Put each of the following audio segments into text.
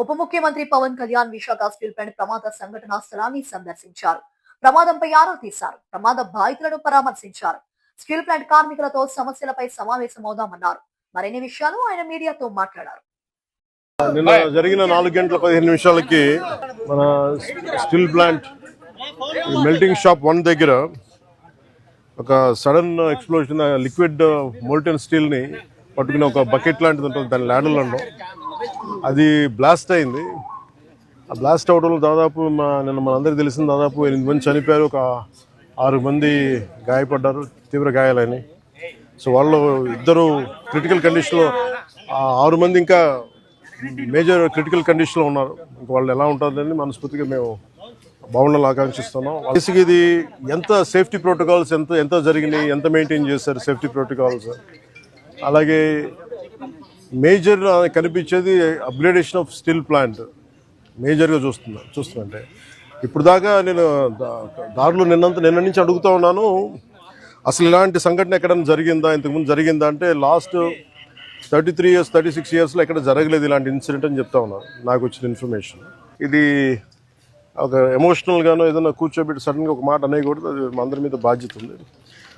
ఉప ముఖ్యమంత్రి Pawan Kalyan Visakha steel plant ప్రమాద సంఘటనా స్థలాన్ని సందర్శించారు. ప్రమాదంపై ఆరా తీశారు. ప్రమాద బాధితులను పరామర్శించారు. స్టీల్ ప్లాంట్ కార్మికులతో సమస్యలపై సమావేశమవుదామన్నారు. మరిన్ని విషయాలు ఆయన మీడియాతో మాట్లాడారు. నిన్న జరిగిన 4:15 మన స్టీల్ ప్లాంట్ మెల్టింగ్ షాప్ 1 దగ్గర ఒక sudden explosion, liquid molten steel ని పట్టుకుని ఒక బకెట్ లాంటిది ఉంటుంది, దాని ల్యాడర్లలో అది బ్లాస్ట్ అయింది. ఆ బ్లాస్ట్ అవడంలో దాదాపు నిన్న మనందరికీ తెలిసింది, దాదాపు 8 మంది చనిపోయారు, ఒక 6 మంది గాయపడ్డారు, తీవ్ర గాయాలని. సో వాళ్ళు 2 క్రిటికల్ కండిషన్లో, 6 మంది ఇంకా మేజర్ క్రిటికల్ కండిషన్లో ఉన్నారు. ఇంకా వాళ్ళు ఎలా ఉంటుందని మనస్ఫూర్తిగా మేము బాగుండాలని ఆకాంక్షిస్తున్నాం. బేసిక్ ఇది ఎంత సేఫ్టీ ప్రోటోకాల్స్ ఎంత జరిగినాయి, ఎంత మెయింటైన్ చేశారు సేఫ్టీ ప్రోటోకాల్స్, అలాగే మేజర్ కనిపించేది అప్గ్రేడేషన్ ఆఫ్ స్టీల్ ప్లాంట్ మేజర్గా చూస్తుంటే ఇప్పుడు దాకా నేను దారిలో నిన్న నుంచి అడుగుతూ ఉన్నాను, అసలు ఇలాంటి సంఘటన ఎక్కడైనా జరిగిందా, ఇంతకుముందు జరిగిందా అంటే లాస్ట్ 33 years 36 yearsలో ఎక్కడ జరగలేదు ఇలాంటి ఇన్సిడెంట్ అని చెప్తా ఉన్నారు నాకు వచ్చిన ఇన్ఫర్మేషన్. ఇది ఒక ఎమోషనల్గానో ఏదైనా కూర్చోబెట్టి సడన్గా ఒక మాట అనేయకూడదు, అది మా అందరి మీద బాధ్యత ఉంది.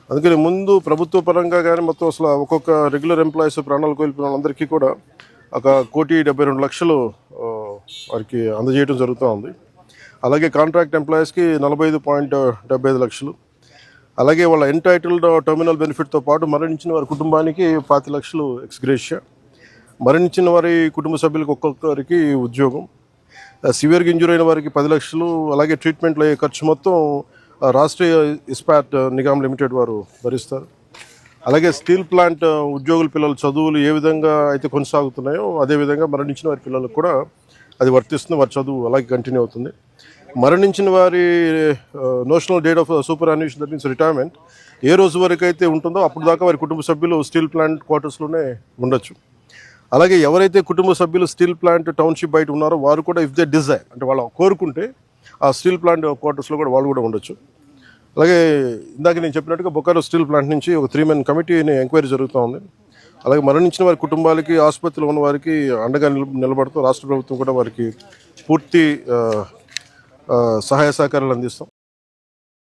అందుకని ముందు ప్రభుత్వ పరంగా కానీ మొత్తం అసలు ఒక్కొక్క రెగ్యులర్ ఎంప్లాయీస్ ప్రాణాలు కోల్పోయిన వాళ్ళందరికీ కూడా 1,72,00,000 వారికి అందజేయడం జరుగుతూ ఉంది. అలాగే కాంట్రాక్ట్ ఎంప్లాయీస్కి 45.75 లక్షలు, అలాగే వాళ్ళ ఎంటైటిల్డ్ టర్మినల్ బెనిఫిట్తో పాటు మరణించిన వారి కుటుంబానికి 5 లక్షలు ఎక్స్గ్రేషియా, మరణించిన వారి కుటుంబ సభ్యులకు ఒక్కొక్కరికి ఉద్యోగం, సివియర్గా ఇంజూర్ అయిన వారికి 10 లక్షలు, అలాగే ట్రీట్మెంట్లో అయ్యే ఖర్చు మొత్తం రాష్ట్రీయ ఇస్పాట్ నిగమ్ లిమిటెడ్ వారు భరిస్తారు. అలాగే స్టీల్ ప్లాంట్ ఉద్యోగుల పిల్లల చదువులు ఏ విధంగా అయితే కొనసాగుతున్నాయో అదేవిధంగా మరణించిన వారి పిల్లలకు కూడా అది వర్తిస్తుంది, వారి చదువు అలాగే కంటిన్యూ అవుతుంది. మరణించిన వారి notional date of superannuation, that means retirement, ఏ రోజు వరకు అయితే ఉంటుందో అప్పుడు దాకా వారి కుటుంబ సభ్యులు స్టీల్ ప్లాంట్ క్వార్టర్స్లోనే ఉండొచ్చు. అలాగే ఎవరైతే కుటుంబ సభ్యులు స్టీల్ ప్లాంట్ టౌన్షిప్ బయట ఉన్నారో వారు కూడా ఇఫ్ దే డిజైర్, అంటే వాళ్ళు కోరుకుంటే ఆ స్టీల్ ప్లాంట్ క్వార్టర్స్లో కూడా వాళ్ళు కూడా ఉండొచ్చు. అలాగే ఇందాక నేను చెప్పినట్టుగా బొకారో స్టీల్ ప్లాంట్ నుంచి ఒక 3-man కమిటీని ఎంక్వైరీ జరుగుతూ ఉంది. అలాగే మరణించిన వారి కుటుంబాలకి, ఆసుపత్రిలో ఉన్న వారికి అండగా నిలబడుతూ రాష్ట్ర ప్రభుత్వం కూడా వారికి పూర్తి సహాయ సహకారాలు అందిస్తాం.